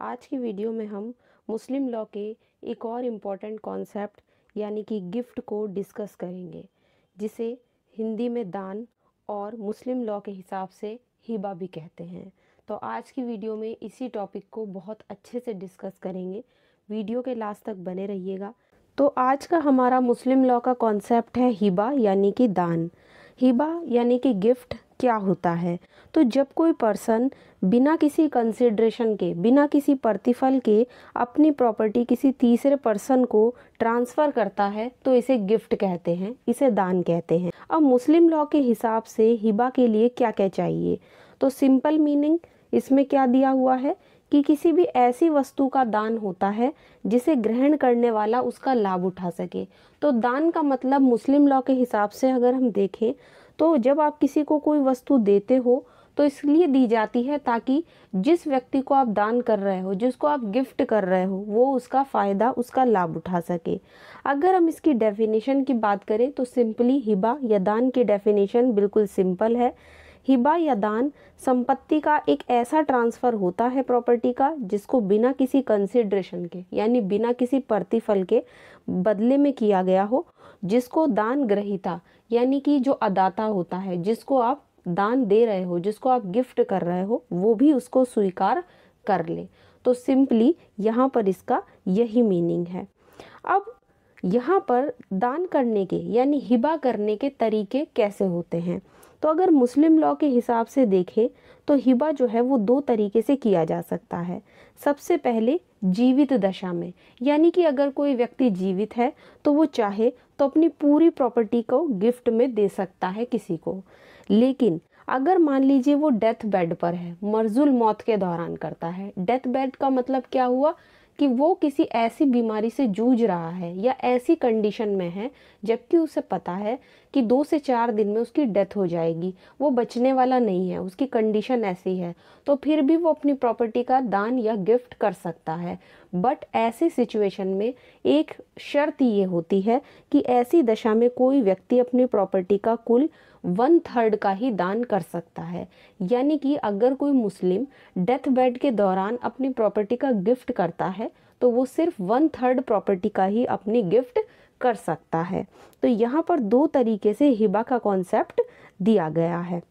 आज की वीडियो में हम मुस्लिम लॉ के एक और इम्पॉर्टेंट कॉन्सेप्ट यानी कि गिफ्ट को डिस्कस करेंगे, जिसे हिंदी में दान और मुस्लिम लॉ के हिसाब से हिबा भी कहते हैं। तो आज की वीडियो में इसी टॉपिक को बहुत अच्छे से डिस्कस करेंगे। वीडियो के लास्ट तक बने रहिएगा। तो आज का हमारा मुस्लिम लॉ का कॉन्सेप्ट है हिबा यानी कि दान। हिबा यानी कि गिफ्ट क्या होता है? तो जब कोई पर्सन बिना किसी कंसिडरेशन के, बिना किसी प्रतिफल के अपनी प्रॉपर्टी किसी तीसरे पर्सन को ट्रांसफ़र करता है तो इसे गिफ्ट कहते हैं, इसे दान कहते हैं। अब मुस्लिम लॉ के हिसाब से हिबा के लिए क्या क्या चाहिए? तो सिंपल मीनिंग इसमें क्या दिया हुआ है कि किसी भी ऐसी वस्तु का दान होता है जिसे ग्रहण करने वाला उसका लाभ उठा सके। तो दान का मतलब मुस्लिम लॉ के हिसाब से अगर हम देखें तो जब आप किसी को कोई वस्तु देते हो तो इसलिए दी जाती है ताकि जिस व्यक्ति को आप दान कर रहे हो, जिसको आप गिफ्ट कर रहे हो, वो उसका फ़ायदा, उसका लाभ उठा सके। अगर हम इसकी डेफिनेशन की बात करें तो सिंपली हिबा या दान की डेफिनेशन बिल्कुल सिंपल है। हिबा या दान संपत्ति का एक ऐसा ट्रांसफ़र होता है प्रॉपर्टी का जिसको बिना किसी कंसिडरेशन के यानी बिना किसी प्रतिफल के बदले में किया गया हो, जिसको दान ग्रहीता यानी कि जो अदाता होता है, जिसको आप दान दे रहे हो, जिसको आप गिफ्ट कर रहे हो, वो भी उसको स्वीकार कर ले। तो सिंपली यहाँ पर इसका यही मीनिंग है। अब यहाँ पर दान करने के यानी हिबा करने के तरीके कैसे होते हैं? तो अगर मुस्लिम लॉ के हिसाब से देखें तो हिबा जो है वो दो तरीके से किया जा सकता है। सबसे पहले जीवित दशा में, यानी कि अगर कोई व्यक्ति जीवित है तो वो चाहे तो अपनी पूरी प्रॉपर्टी को गिफ्ट में दे सकता है किसी को। लेकिन अगर मान लीजिए वो डेथ बेड पर है, मर्जुल मौत के दौरान करता है। डेथ बेड का मतलब क्या हुआ कि वो किसी ऐसी बीमारी से जूझ रहा है या ऐसी कंडीशन में है जबकि उसे पता है कि 2 से 4 दिन में उसकी डेथ हो जाएगी, वो बचने वाला नहीं है, उसकी कंडीशन ऐसी है, तो फिर भी वो अपनी प्रॉपर्टी का दान या गिफ्ट कर सकता है। बट ऐसी सिचुएशन में एक शर्त ये होती है कि ऐसी दशा में कोई व्यक्ति अपनी प्रॉपर्टी का कुल 1/3 का ही दान कर सकता है। यानी कि अगर कोई मुस्लिम डेथ बेड के दौरान अपनी प्रॉपर्टी का गिफ्ट करता है तो वो सिर्फ 1/3 प्रॉपर्टी का ही अपनी गिफ्ट कर सकता है। तो यहाँ पर दो तरीके से हिबा का कॉन्सेप्ट दिया गया है।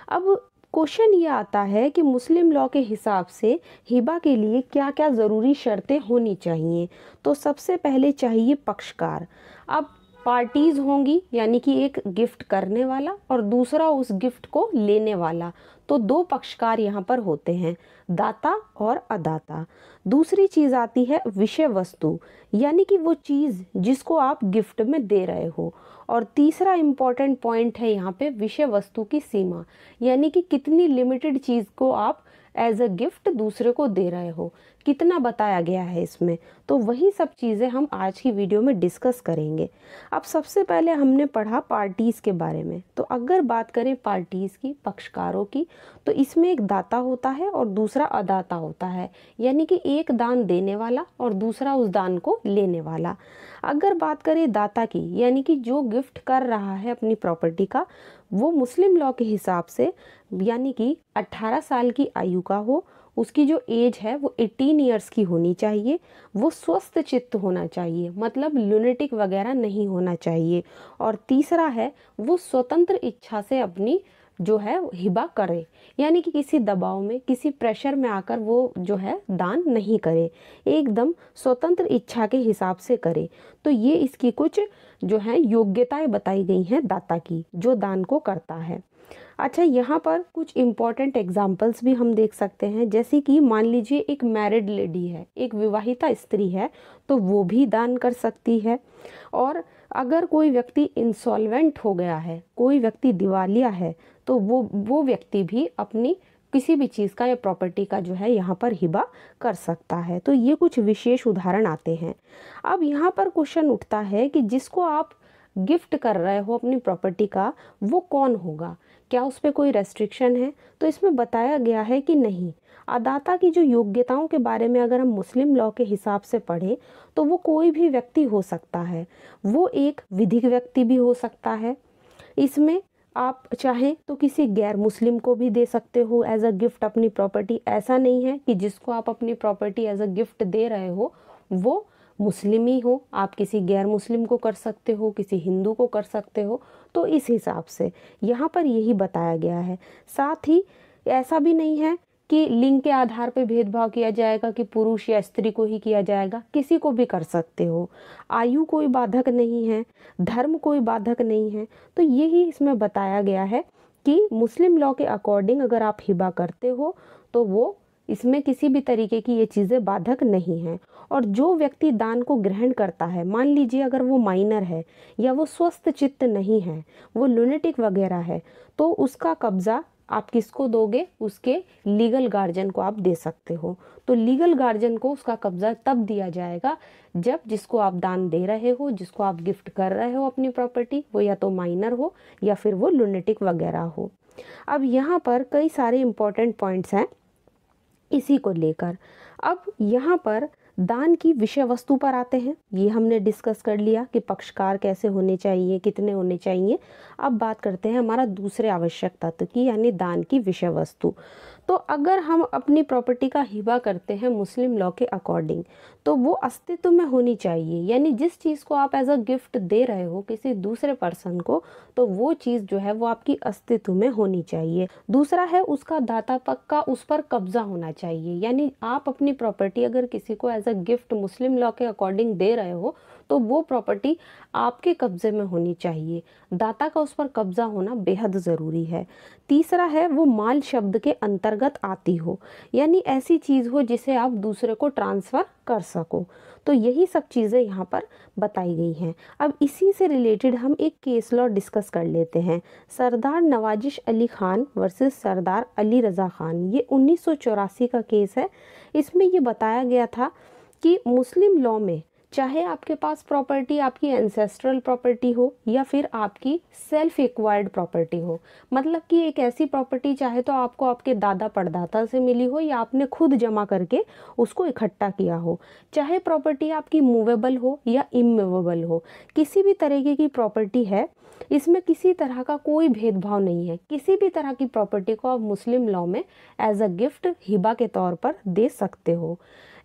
अब क्वेश्चन ये आता है कि मुस्लिम लॉ के हिसाब से हिबा के लिए क्या क्या ज़रूरी शर्तें होनी चाहिए? तो सबसे पहले चाहिए पक्षकार। अब पार्टीज होंगी, यानी कि एक गिफ्ट करने वाला और दूसरा उस गिफ्ट को लेने वाला। तो दो पक्षकार यहाँ पर होते हैं, दाता और अदाता। दूसरी चीज़ आती है विषय वस्तु, यानी कि वो चीज़ जिसको आप गिफ्ट में दे रहे हो। और तीसरा इम्पॉर्टेंट पॉइंट है यहाँ पे विषय वस्तु की सीमा, यानी कि कितनी लिमिटेड चीज़ को आप एज अ गिफ्ट दूसरे को दे रहे हो, कितना बताया गया है इसमें। तो वही सब चीज़ें हम आज की वीडियो में डिस्कस करेंगे। अब सबसे पहले हमने पढ़ा पार्टीज़ के बारे में। तो अगर बात करें पार्टीज़ की, पक्षकारों की, तो इसमें एक दाता होता है और दूसरा अदाता होता है, यानी कि एक दान देने वाला और दूसरा उस दान को लेने वाला। अगर बात करें दाता की, यानी कि जो गिफ्ट कर रहा है अपनी प्रॉपर्टी का, वो मुस्लिम लॉ के हिसाब से यानी कि 18 साल की आयु का हो, उसकी जो एज है वो 18 ईयर्स की होनी चाहिए, वो स्वस्थ चित्त होना चाहिए, मतलब लुनेटिक वगैरह नहीं होना चाहिए। और तीसरा है वो स्वतंत्र इच्छा से अपनी जो है हिबा करे, यानी कि किसी दबाव में, किसी प्रेशर में आकर वो जो है दान नहीं करे, एकदम स्वतंत्र इच्छा के हिसाब से करे। तो ये इसकी कुछ जो है योग्यताएं बताई गई हैं दाता की, जो दान को करता है। अच्छा, यहाँ पर कुछ इम्पॉर्टेंट एग्जाम्पल्स भी हम देख सकते हैं, जैसे कि मान लीजिए एक मैरिड लेडी है, एक विवाहिता स्त्री है, तो वो भी दान कर सकती है। और अगर कोई व्यक्ति इंसॉल्वेंट हो गया है, कोई व्यक्ति दिवालिया है, तो वो व्यक्ति भी अपनी किसी भी चीज़ का या प्रॉपर्टी का जो है यहाँ पर हिबा कर सकता है। तो ये कुछ विशेष उदाहरण आते हैं। अब यहाँ पर क्वेश्चन उठता है कि जिसको आप गिफ्ट कर रहे हो अपनी प्रॉपर्टी का, वो कौन होगा? क्या उस पर कोई रेस्ट्रिक्शन है? तो इसमें बताया गया है कि नहीं। अदाता की जो योग्यताओं के बारे में अगर हम मुस्लिम लॉ के हिसाब से पढ़ें तो वो कोई भी व्यक्ति हो सकता है। वो एक विधिक व्यक्ति भी हो सकता है। इसमें आप चाहें तो किसी गैर मुस्लिम को भी दे सकते हो एज अ गिफ्ट अपनी प्रॉपर्टी। ऐसा नहीं है कि जिसको आप अपनी प्रॉपर्टी एज अ गिफ्ट दे रहे हो वो मुस्लिम ही हो, आप किसी गैर मुस्लिम को कर सकते हो, किसी हिंदू को कर सकते हो। तो इस हिसाब से यहाँ पर यही बताया गया है। साथ ही ऐसा भी नहीं है कि लिंग के आधार पे भेदभाव किया जाएगा कि पुरुष या स्त्री को ही किया जाएगा, किसी को भी कर सकते हो। आयु कोई बाधक नहीं है, धर्म कोई बाधक नहीं है। तो यही इसमें बताया गया है कि मुस्लिम लॉ के अकॉर्डिंग अगर आप हिबा करते हो तो वो इसमें किसी भी तरीके की ये चीज़ें बाधक नहीं हैं। और जो व्यक्ति दान को ग्रहण करता है, मान लीजिए अगर वो माइनर है या वो स्वस्थ चित्त नहीं है, वो लुनेटिक वगैरह है, तो उसका कब्जा आप किसको दोगे? उसके लीगल गार्जियन को आप दे सकते हो। तो लीगल गार्जियन को उसका कब्जा तब दिया जाएगा जब जिसको आप दान दे रहे हो, जिसको आप गिफ्ट कर रहे हो अपनी प्रॉपर्टी, वो या तो माइनर हो या फिर वो लुनेटिक वगैरह हो। अब यहाँ पर कई सारे इंपॉर्टेंट पॉइंट्स हैं इसी को लेकर। अब यहाँ पर दान की विषय वस्तु पर आते हैं। ये हमने डिस्कस कर लिया कि पक्षकार कैसे होने चाहिए, कितने होने चाहिए। अब बात करते हैं हमारा दूसरे आवश्यक तत्व की, यानी दान की विषय वस्तु। तो अगर हम अपनी प्रॉपर्टी का हिबा करते हैं मुस्लिम लॉ के अकॉर्डिंग, तो वो अस्तित्व में होनी चाहिए। यानी जिस चीज़ को आप एज अ गिफ्ट दे रहे हो किसी दूसरे पर्सन को, तो वो चीज़ जो है वो आपकी अस्तित्व में होनी चाहिए। दूसरा है उसका दाता पक्का उस पर कब्जा होना चाहिए। यानी आप अपनी प्रॉपर्टी अगर किसी को as a gift Muslim law के अकॉर्डिंग दे रहे हो तो वो प्रॉपर्टी आपके कब्जे में होनी चाहिए। दाता का उस पर कब्जा होना बेहद ज़रूरी है। तीसरा है वो माल शब्द के अंतर्गत आती हो, यानी ऐसी चीज़ हो जिसे आप दूसरे को ट्रांसफ़र कर सको। तो यही सब चीज़ें यहाँ पर बताई गई हैं। अब इसी से रिलेटेड हम एक केस लॉ डिस्कस कर लेते हैं। सरदार नवाजिश अली खान वर्सेस सरदार अली रज़ा खान, ये 1984 का केस है। इसमें ये बताया गया था कि मुस्लिम लॉ में चाहे आपके पास प्रॉपर्टी आपकी एंसेस्ट्रल प्रॉपर्टी हो या फिर आपकी सेल्फ एक्वायर्ड प्रॉपर्टी हो, मतलब कि एक ऐसी प्रॉपर्टी चाहे तो आपको आपके दादा परदादा से मिली हो या आपने खुद जमा करके उसको इकट्ठा किया हो, चाहे प्रॉपर्टी आपकी मूवेबल हो या इमूवेबल हो, किसी भी तरीके की प्रॉपर्टी है, इसमें किसी तरह का कोई भेदभाव नहीं है। किसी भी तरह की प्रॉपर्टी को आप मुस्लिम लॉ में एज अ गिफ्ट हिबा के तौर पर दे सकते हो।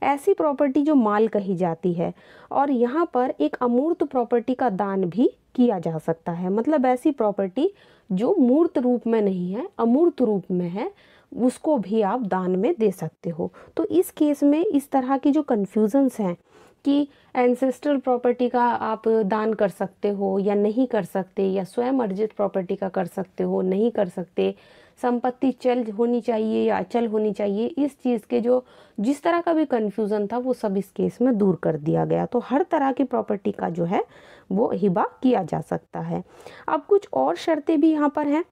ऐसी प्रॉपर्टी जो माल कही जाती है, और यहाँ पर एक अमूर्त प्रॉपर्टी का दान भी किया जा सकता है। मतलब ऐसी प्रॉपर्टी जो मूर्त रूप में नहीं है, अमूर्त रूप में है, उसको भी आप दान में दे सकते हो। तो इस केस में इस तरह की जो कन्फ्यूजन्स हैं कि एंसेस्ट्रल प्रॉपर्टी का आप दान कर सकते हो या नहीं कर सकते, या स्वयं अर्जित प्रॉपर्टी का कर सकते हो नहीं कर सकते, संपत्ति चल होनी चाहिए या अचल होनी चाहिए, इस चीज़ के जो जिस तरह का भी कन्फ्यूज़न था वो सब इस केस में दूर कर दिया गया। तो हर तरह की प्रॉपर्टी का जो है वो हिबा किया जा सकता है। अब कुछ और शर्तें भी यहाँ पर हैं,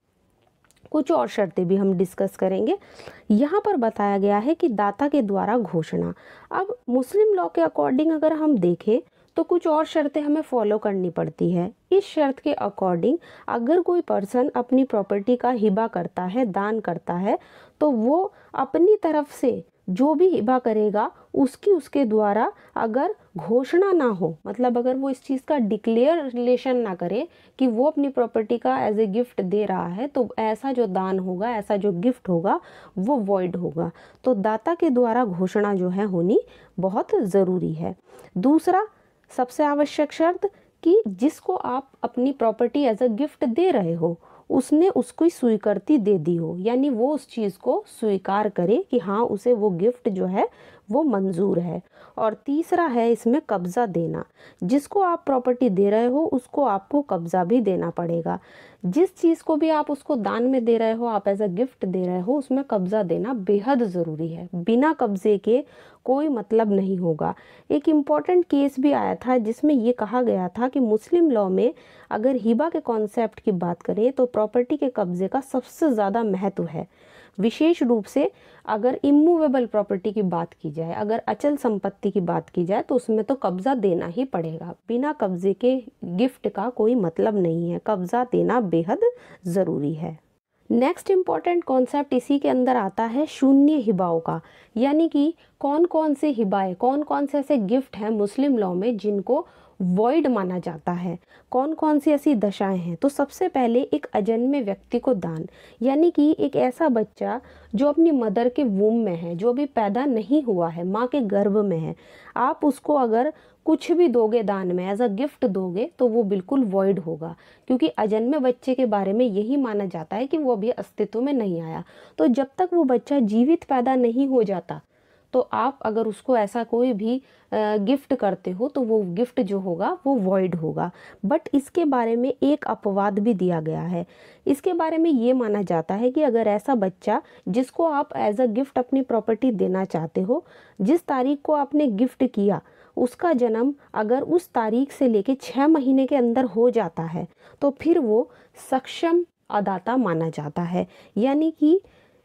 कुछ और शर्तें भी हम डिस्कस करेंगे। यहाँ पर बताया गया है कि दाता के द्वारा घोषणा। अब मुस्लिम लॉ के अकॉर्डिंग अगर हम देखें तो कुछ और शर्तें हमें फॉलो करनी पड़ती है। इस शर्त के अकॉर्डिंग अगर कोई पर्सन अपनी प्रॉपर्टी का हिबा करता है, दान करता है, तो वो अपनी तरफ से जो भी हिबा करेगा उसके द्वारा अगर घोषणा ना हो, मतलब अगर वो इस चीज़ का डिक्लेरेशन ना करे कि वो अपनी प्रॉपर्टी का एज ए गिफ्ट दे रहा है, तो ऐसा जो दान होगा, ऐसा जो गिफ्ट होगा वो वॉइड होगा। तो दाता के द्वारा घोषणा जो है होनी बहुत ज़रूरी है। दूसरा सबसे आवश्यक शर्त कि जिसको आप अपनी प्रॉपर्टी एज अ गिफ्ट दे रहे हो उसने उसको स्वीकृति दे दी हो, यानी वो उस चीज़ को स्वीकार करे कि हाँ उसे वो गिफ्ट जो है वो मंजूर है। और तीसरा है इसमें कब्ज़ा देना, जिसको आप प्रॉपर्टी दे रहे हो उसको आपको कब्ज़ा भी देना पड़ेगा। जिस चीज़ को भी आप उसको दान में दे रहे हो, आप एज अ गिफ्ट दे रहे हो, उसमें कब्ज़ा देना बेहद ज़रूरी है। बिना कब्ज़े के कोई मतलब नहीं होगा। एक इम्पॉर्टेंट केस भी आया था जिसमें ये कहा गया था कि मुस्लिम लॉ में अगर हिबा के कॉन्सेप्ट की बात करें तो प्रॉपर्टी के कब्ज़े का सबसे ज़्यादा महत्व है। विशेष रूप से अगर इमूवेबल प्रॉपर्टी की बात की जाए, अगर अचल संपत्ति की बात की जाए, तो उसमें तो कब्ज़ा देना ही पड़ेगा। बिना कब्ज़े के गिफ्ट का कोई मतलब नहीं है, कब्ज़ा देना बेहद ज़रूरी है। नेक्स्ट इम्पॉर्टेंट कॉन्सेप्ट इसी के अंदर आता है शून्य हिबाओं का, यानी कि कौन कौन से हिबाएं, कौन कौन से ऐसे गिफ्ट हैं मुस्लिम लॉ में जिनको वॉइड माना जाता है। कौन कौन सी ऐसी दशाएं हैं? तो सबसे पहले एक अजन्मे व्यक्ति को दान, यानी कि एक ऐसा बच्चा जो अपनी मदर के वूम में है, जो अभी पैदा नहीं हुआ है, माँ के गर्भ में है, आप उसको अगर कुछ भी दोगे दान में, एज अ गिफ्ट दोगे, तो वो बिल्कुल वॉइड होगा, क्योंकि अजन्मे बच्चे के बारे में यही माना जाता है कि वो अभी अस्तित्व में नहीं आया। तो जब तक वो बच्चा जीवित पैदा नहीं हो जाता, तो आप अगर उसको ऐसा कोई भी गिफ्ट करते हो तो वो गिफ्ट जो होगा वो वॉइड होगा। बट इसके बारे में एक अपवाद भी दिया गया है। इसके बारे में ये माना जाता है कि अगर ऐसा बच्चा जिसको आप एज अ गिफ्ट अपनी प्रॉपर्टी देना चाहते हो, जिस तारीख को आपने गिफ्ट किया, उसका जन्म अगर उस तारीख से लेके 6 महीने के अंदर हो जाता है, तो फिर वो सक्षम अदाता माना जाता है। यानी कि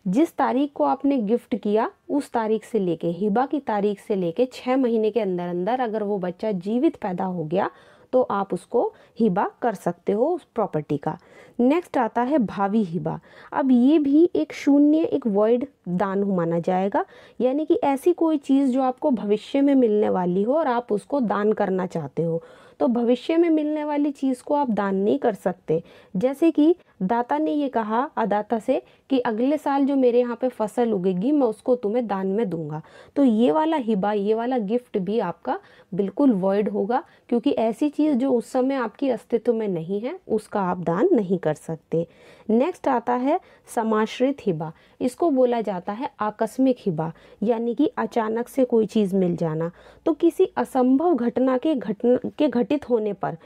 जिस तारीख को आपने गिफ्ट किया, उस तारीख से लेके, हिबा की तारीख से लेके 6 महीने के अंदर अंदर अगर वो बच्चा जीवित पैदा हो गया, तो आप उसको हिबा कर सकते हो उस प्रॉपर्टी का। नेक्स्ट आता है भावी हिबा। अब ये भी एक शून्य, एक वॉइड दान माना जाएगा, यानी कि ऐसी कोई चीज़ जो आपको भविष्य में मिलने वाली हो और आप उसको दान करना चाहते हो, तो भविष्य में मिलने वाली चीज़ को आप दान नहीं कर सकते। जैसे कि दाता ने ये कहा अदाता से कि अगले साल जो मेरे यहाँ पे फसल उगेगी, मैं उसको तुम्हें दान में दूंगा, तो ये वाला हिबा, ये वाला गिफ्ट भी आपका बिल्कुल वॉइड होगा, क्योंकि ऐसी चीज़ जो उस समय आपकी अस्तित्व में नहीं है, उसका आप दान नहीं कर सकते। नेक्स्ट आता है समाश्रित हिबा। इसको बोला जाता है आकस्मिक हिबा, यानी कि अचानक से कोई चीज़ मिल जाना। तो किसी असंभव घटना के घटित होने पर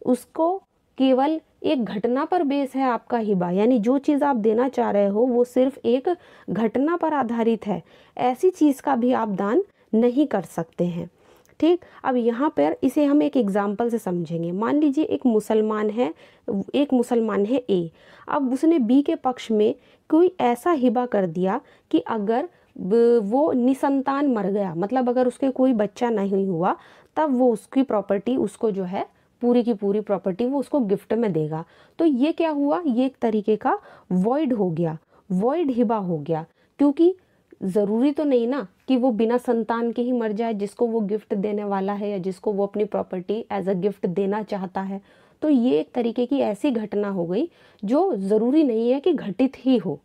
उसको केवल एक घटना पर बेस है आपका हिबा, यानी जो चीज़ आप देना चाह रहे हो वो सिर्फ एक घटना पर आधारित है, ऐसी चीज़ का भी आप दान नहीं कर सकते हैं। ठीक, अब यहाँ पर इसे हम एक एग्जाम्पल से समझेंगे। मान लीजिए एक मुसलमान है ए, अब उसने बी के पक्ष में कोई ऐसा हिबा कर दिया कि अगर वो निसंतान मर गया, मतलब अगर उसके कोई बच्चा नहीं हुआ, तब वो उसकी प्रॉपर्टी, उसको जो है पूरी की पूरी प्रॉपर्टी वो उसको गिफ्ट में देगा। तो ये क्या हुआ? ये एक तरीके का वॉइड हो गया, वॉइड हिबा हो गया, क्योंकि ज़रूरी तो नहीं ना कि वो बिना संतान के ही मर जाए जिसको वो गिफ्ट देने वाला है, या जिसको वो अपनी प्रॉपर्टी एज अ गिफ्ट देना चाहता है। तो ये एक तरीके की ऐसी घटना हो गई जो ज़रूरी नहीं है कि घटित ही हो।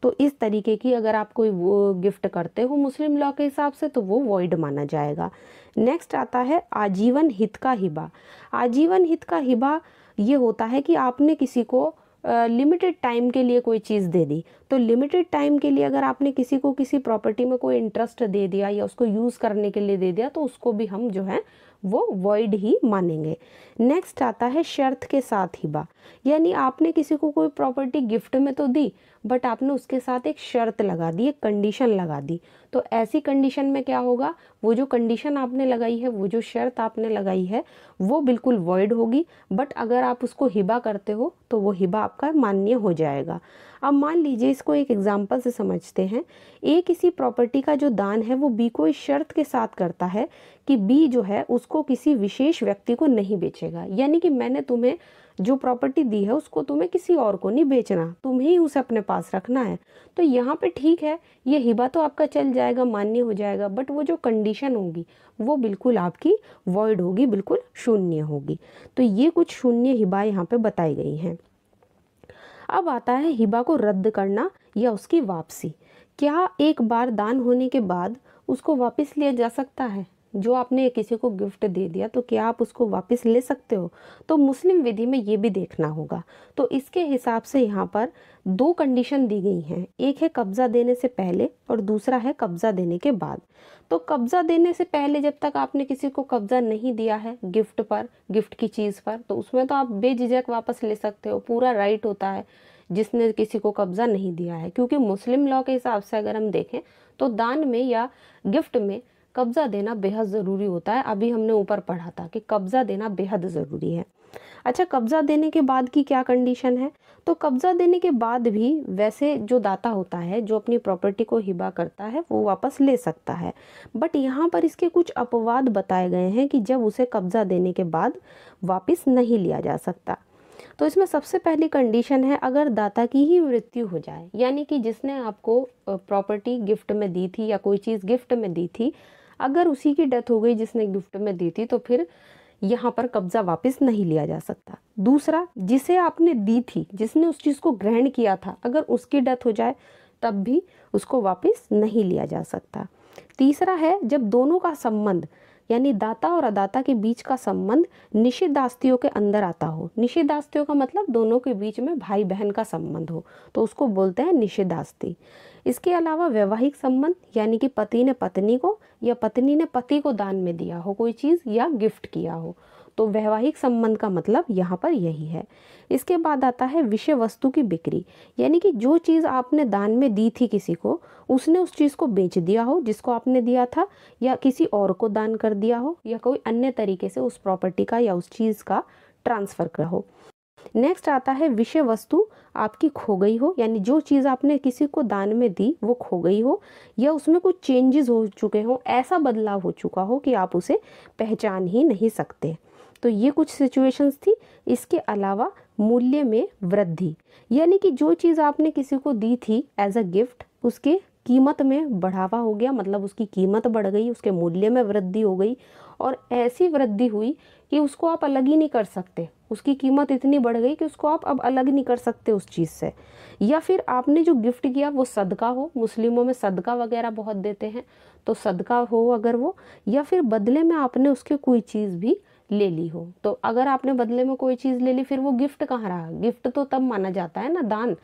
तो इस तरीके की अगर आप कोई वो गिफ्ट करते हो मुस्लिम लॉ के हिसाब से, तो वो वॉइड माना जाएगा। नेक्स्ट आता है आजीवन हित का हिबा। आजीवन हित का हिबा ये होता है कि आपने किसी को लिमिटेड टाइम के लिए कोई चीज़ दे दी। तो लिमिटेड टाइम के लिए अगर आपने किसी को किसी प्रॉपर्टी में कोई इंटरेस्ट दे दिया या उसको यूज़ करने के लिए दे दिया, तो उसको भी हम जो है वो वॉइड ही मानेंगे। नेक्स्ट आता है शर्त के साथ हिबा, यानी आपने किसी को कोई प्रॉपर्टी गिफ्ट में तो दी, बट आपने उसके साथ एक शर्त लगा दी, एक कंडीशन लगा दी। तो ऐसी कंडीशन में क्या होगा? वो जो कंडीशन आपने लगाई है, वो जो शर्त आपने लगाई है, वो बिल्कुल वॉइड होगी। बट अगर आप उसको हिबा करते हो तो वो हिबा आपका मान्य हो जाएगा। अब मान लीजिए, इसको एक एग्जाम्पल से समझते हैं। ए किसी प्रॉपर्टी का जो दान है वो बी को इस शर्त के साथ करता है कि बी जो है उसको किसी विशेष व्यक्ति को नहीं बेचेगा, यानी कि मैंने तुम्हें जो प्रॉपर्टी दी है उसको तुम्हें किसी और को नहीं बेचना, तुम्हें ही उसे अपने पास रखना है। तो यहाँ पे ठीक है, ये हिबा तो आपका चल जाएगा, मान्य हो जाएगा, बट वो जो कंडीशन होगी वो बिल्कुल आपकी वॉइड होगी, बिल्कुल शून्य होगी। तो ये कुछ शून्य हिबा यहाँ पे बताई गई हैं। अब आता है हिबा को रद्द करना या उसकी वापसी। क्या एक बार दान होने के बाद उसको वापस लिया जा सकता है? जो आपने किसी को गिफ्ट दे दिया, तो क्या आप उसको वापस ले सकते हो? तो मुस्लिम विधि में ये भी देखना होगा। तो इसके हिसाब से यहाँ पर 2 कंडीशन दी गई हैं। एक है कब्जा देने से पहले और दूसरा है कब्जा देने के बाद। तो कब्जा देने से पहले जब तक आपने किसी को कब्जा नहीं दिया है गिफ्ट पर, गिफ्ट की चीज़ पर, तो उसमें तो आप बेझिझक वापस ले सकते हो, पूरा राइट होता है जिसने किसी को कब्जा नहीं दिया है। क्योंकि मुस्लिम लॉ के हिसाब से अगर हम देखें तो दान में या गिफ्ट में कब्जा देना बेहद ज़रूरी होता है। अभी हमने ऊपर पढ़ा था कि कब्जा देना बेहद ज़रूरी है। अच्छा, कब्जा देने के बाद की क्या कंडीशन है? तो कब्जा देने के बाद भी वैसे जो दाता होता है, जो अपनी प्रॉपर्टी को हिबा करता है, वो वापस ले सकता है। बट यहाँ पर इसके कुछ अपवाद बताए गए हैं कि जब उसे कब्जा देने के बाद वापस नहीं लिया जा सकता। तो इसमें सबसे पहली कंडीशन है अगर दाता की ही मृत्यु हो जाए, यानी कि जिसने आपको प्रॉपर्टी गिफ्ट में दी थी या कोई चीज़ गिफ्ट में दी थी, अगर उसी की डेथ हो गई जिसने गिफ्ट में दी थी, तो फिर यहाँ पर कब्जा वापस नहीं लिया जा सकता। दूसरा, जिसे आपने दी थी, जिसने उस चीज़ को ग्रहण किया था, अगर उसकी डेथ हो जाए तब भी उसको वापस नहीं लिया जा सकता। तीसरा है, जब दोनों का संबंध यानी दाता और अदाता के बीच का संबंध निषिद्धास्तियों के अंदर आता हो। निषिद्धास्तियों का मतलब दोनों के बीच में भाई बहन का संबंध हो, तो उसको बोलते हैं निषिद्धास्ति। इसके अलावा वैवाहिक संबंध यानी कि पति ने पत्नी को या पत्नी ने पति को दान में दिया हो कोई चीज़ या गिफ्ट किया हो, तो वैवाहिक संबंध का मतलब यहाँ पर यही है। इसके बाद आता है विषय वस्तु की बिक्री, यानी कि जो चीज़ आपने दान में दी थी किसी को, उसने उस चीज़ को बेच दिया हो जिसको आपने दिया था, या किसी और को दान कर दिया हो, या कोई अन्य तरीके से उस प्रॉपर्टी का या उस चीज़ का ट्रांसफ़र कर हो। नेक्स्ट आता है विषय वस्तु आपकी खो गई हो, यानी जो चीज़ आपने किसी को दान में दी वो खो गई हो या उसमें कुछ चेंजेस हो चुके हो, ऐसा बदलाव हो चुका हो कि आप उसे पहचान ही नहीं सकते। तो ये कुछ सिचुएशंस थी। इसके अलावा मूल्य में वृद्धि, यानी कि जो चीज़ आपने किसी को दी थी एज अ गिफ्ट, उसके कीमत में बढ़ावा हो गया, मतलब उसकी कीमत बढ़ गई, उसके मूल्य में वृद्धि हो गई और ऐसी वृद्धि हुई कि उसको आप अलग ही नहीं कर सकते। उसकी कीमत इतनी बढ़ गई कि उसको आप अब अलग नहीं कर सकते उस चीज़ से। या फिर आपने जो गिफ्ट किया वो सदका हो, मुस्लिमों में सदका वगैरह बहुत देते हैं, तो सदका हो अगर वो, या फिर बदले में आपने उसके कोई चीज़ भी ले ली हो। तो अगर आपने बदले में कोई चीज़ ले ली, फिर वो गिफ्ट कहाँ रहा? गिफ्ट तो तब माना जाता है ना दान,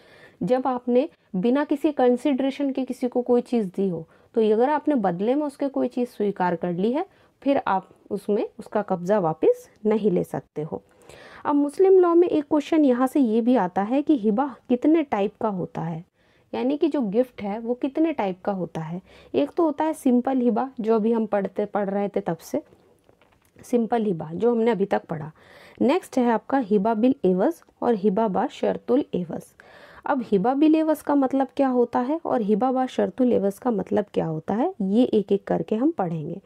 जब आपने बिना किसी कंसिडरेशन के किसी को कोई चीज़ दी हो। तो अगर आपने बदले में उसके कोई चीज़ स्वीकार कर ली है, फिर आप उसमें उसका कब्जा वापस नहीं ले सकते हो। अब मुस्लिम लॉ में एक क्वेश्चन यहाँ से ये भी आता है कि हिबा कितने टाइप का होता है, यानी कि जो गिफ्ट है वो कितने टाइप का होता है। एक तो होता है सिंपल हिबा, जो अभी हम पढ़ रहे थे तब से, सिंपल हिबा जो हमने अभी तक पढ़ा। नेक्स्ट है आपका हिबा बिल एवज और हिबा बा शर्तुल एवज। अब हिबा बिल एवज का मतलब क्या होता है और हिबा बा शर्तुल एवज का मतलब क्या होता है, ये एक एक करके हम पढ़ेंगे।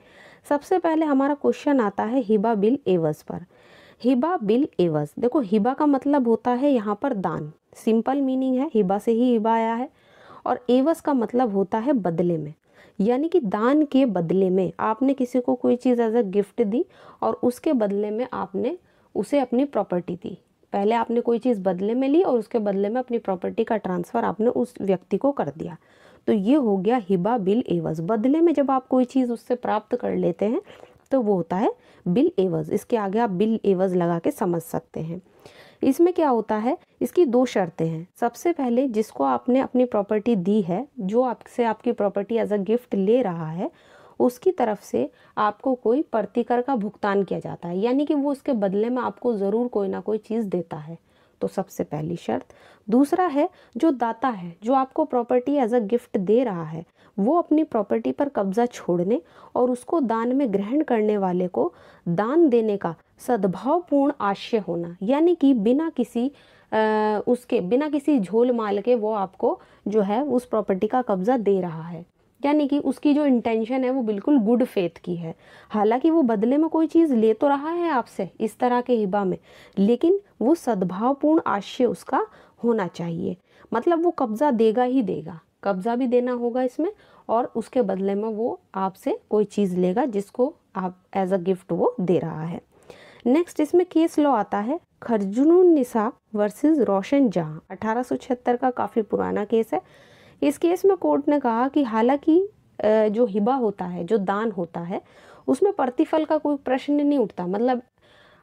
सबसे पहले हमारा क्वेश्चन आता है हिबा बिल एवज पर। हिबा बिल एवज, देखो हिबा का मतलब होता है यहाँ पर दान, सिंपल मीनिंग है, हिबा से ही हिबा आया है। और एवज का मतलब होता है बदले में, यानी कि दान के बदले में आपने किसी को कोई चीज़ एज अ गिफ्ट दी और उसके बदले में आपने उसे अपनी प्रॉपर्टी दी। पहले आपने कोई चीज़ बदले में ली और उसके बदले में अपनी प्रॉपर्टी का ट्रांसफ़र आपने उस व्यक्ति को कर दिया, तो ये हो गया हिबा बिल एवज। बदले में जब आप कोई चीज़ उससे प्राप्त कर लेते हैं तो वो होता है बिल एवज। इसके आगे आप बिल एवज लगा के समझ सकते हैं। इसमें क्या होता है, इसकी दो शर्तें हैं। सबसे पहले जिसको आपने अपनी प्रॉपर्टी दी है, जो आपसे आपकी प्रॉपर्टी एज अ गिफ्ट ले रहा है, उसकी तरफ से आपको कोई प्रतिकर का भुगतान किया जाता है, यानी कि वो उसके बदले में आपको ज़रूर कोई ना कोई चीज़ देता है। तो सबसे पहली शर्त। दूसरा है जो दाता है, जो आपको प्रॉपर्टी एज अ गिफ्ट दे रहा है, वो अपनी प्रॉपर्टी पर कब्जा छोड़ने और उसको दान में ग्रहण करने वाले को दान देने का सद्भावपूर्ण आशय होना, यानी कि बिना किसी झोल माल के वो आपको जो है उस प्रॉपर्टी का कब्जा दे रहा है, यानी कि उसकी जो इंटेंशन है वो बिल्कुल गुड फेथ की है। हालांकि वो बदले में कोई चीज़ ले तो रहा है आपसे इस तरह के हिबा में, लेकिन वो सद्भावपूर्ण आशय उसका होना चाहिए, मतलब वो कब्जा देगा ही देगा, कब्जा भी देना होगा इसमें, और उसके बदले में वो आपसे कोई चीज़ लेगा जिसको आप एज अ गिफ्ट वो दे रहा है। नेक्स्ट इसमें केस लॉ आता है खरजुनुन निसा वर्सेस रोशन जहां, 1876 का काफ़ी पुराना केस है। इस केस में कोर्ट ने कहा कि हालांकि जो हिबा होता है, जो दान होता है, उसमें प्रतिफल का कोई प्रश्न नहीं उठता। मतलब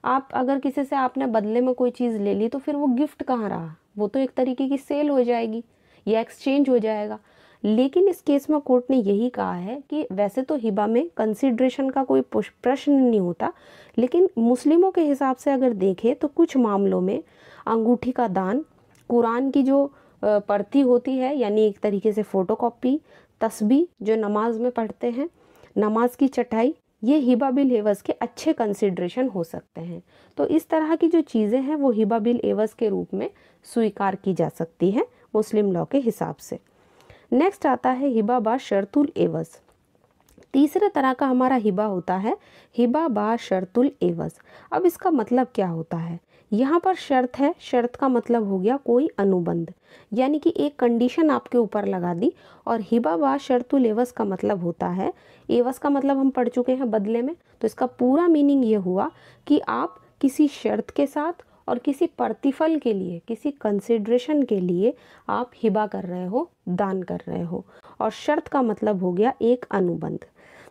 आप अगर किसी से आपने बदले में कोई चीज़ ले ली तो फिर वो गिफ्ट कहाँ रहा, वो तो एक तरीके की सेल हो जाएगी या एक्सचेंज हो जाएगा। लेकिन इस केस में कोर्ट ने यही कहा है कि वैसे तो हिबा में कंसिडरेशन का कोई प्रश्न नहीं होता, लेकिन मुस्लिमों के हिसाब से अगर देखें तो कुछ मामलों में अंगूठी का दान, कुरान की जो प्रति होती है यानी एक तरीके से फोटोकॉपी, तस्बीह जो नमाज में पढ़ते हैं, नमाज की चटाई, ये हिबा बिल एवज के अच्छे कंसिडरेशन हो सकते हैं। तो इस तरह की जो चीज़ें हैं वो हिबा बिल एवज के रूप में स्वीकार की जा सकती हैं मुस्लिम लॉ के हिसाब से। नेक्स्ट आता है हिबा बा शर्तुल एवज। तीसरे तरह का हमारा हिबा होता है हिबा बा शर्तुल एवज। अब इसका मतलब क्या होता है, यहाँ पर शर्त है, शर्त का मतलब हो गया कोई अनुबंध, यानी कि एक कंडीशन आपके ऊपर लगा दी। और हिबा बा शर्तुल एवज का मतलब होता है, एवज का मतलब हम पढ़ चुके हैं बदले में, तो इसका पूरा मीनिंग ये हुआ कि आप किसी शर्त के साथ और किसी प्रतिफल के लिए, किसी कंसिडरेशन के लिए आप हिबा कर रहे हो, दान कर रहे हो। और शर्त का मतलब हो गया एक अनुबंध।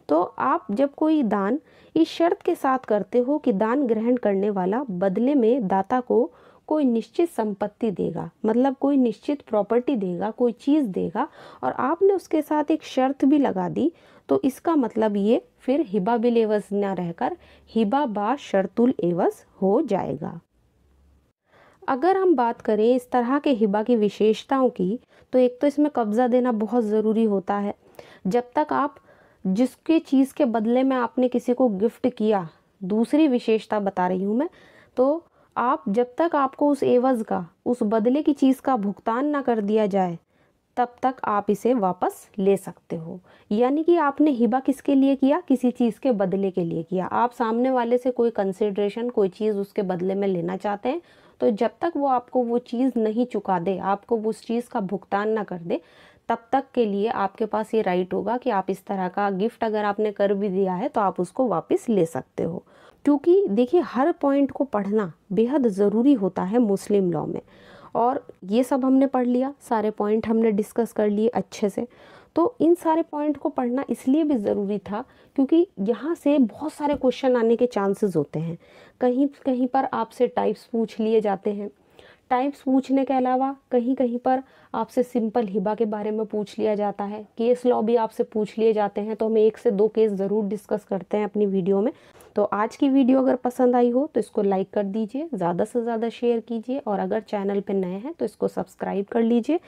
तो आप जब कोई दान इस शर्त के साथ करते हो कि दान ग्रहण करने वाला बदले में दाता को कोई निश्चित संपत्ति देगा, मतलब कोई निश्चित प्रॉपर्टी देगा, कोई चीज़ देगा, और आपने उसके साथ एक शर्त भी लगा दी, तो इसका मतलब ये फिर हिबा बिल एवज न रहकर हिबा बा शर्तुल एवज हो जाएगा। अगर हम बात करें इस तरह के हिबा की विशेषताओं की, तो एक तो इसमें कब्ज़ा देना बहुत ज़रूरी होता है। जब तक आप जिसके चीज़ के बदले में आपने किसी को गिफ्ट किया, दूसरी विशेषता बता रही हूँ मैं, तो आप जब तक आपको उस एवज़ का, उस बदले की चीज़ का भुगतान ना कर दिया जाए, तब तक आप इसे वापस ले सकते हो। यानी कि आपने हिबा किसके लिए किया, किसी चीज़ के बदले के लिए किया। आप सामने वाले से कोई कंसिडरेशन, कोई चीज़ उसके बदले में लेना चाहते हैं, तो जब तक वो आपको वो चीज़ नहीं चुका दे, आपको उस चीज़ का भुगतान ना कर दे, तब तक के लिए आपके पास ये राइट होगा कि आप इस तरह का गिफ्ट अगर आपने कर भी दिया है तो आप उसको वापस ले सकते हो। क्योंकि देखिए, हर पॉइंट को पढ़ना बेहद ज़रूरी होता है मुस्लिम लॉ में। और ये सब हमने पढ़ लिया, सारे पॉइंट हमने डिस्कस कर लिए अच्छे से। तो इन सारे पॉइंट को पढ़ना इसलिए भी ज़रूरी था क्योंकि यहाँ से बहुत सारे क्वेश्चन आने के चांसेस होते हैं। कहीं कहीं पर आपसे टाइप्स पूछ लिए जाते हैं। टाइप्स पूछने के अलावा कहीं कहीं पर आपसे सिंपल हिबा के बारे में पूछ लिया जाता है। केस लॉ भी आपसे पूछ लिए जाते हैं, तो हम 1 से 2 केस ज़रूर डिस्कस करते हैं अपनी वीडियो में। तो आज की वीडियो अगर पसंद आई हो तो इसको लाइक कर दीजिए, ज़्यादा से ज़्यादा शेयर कीजिए, और अगर चैनल पे नए हैं तो इसको सब्सक्राइब कर लीजिए।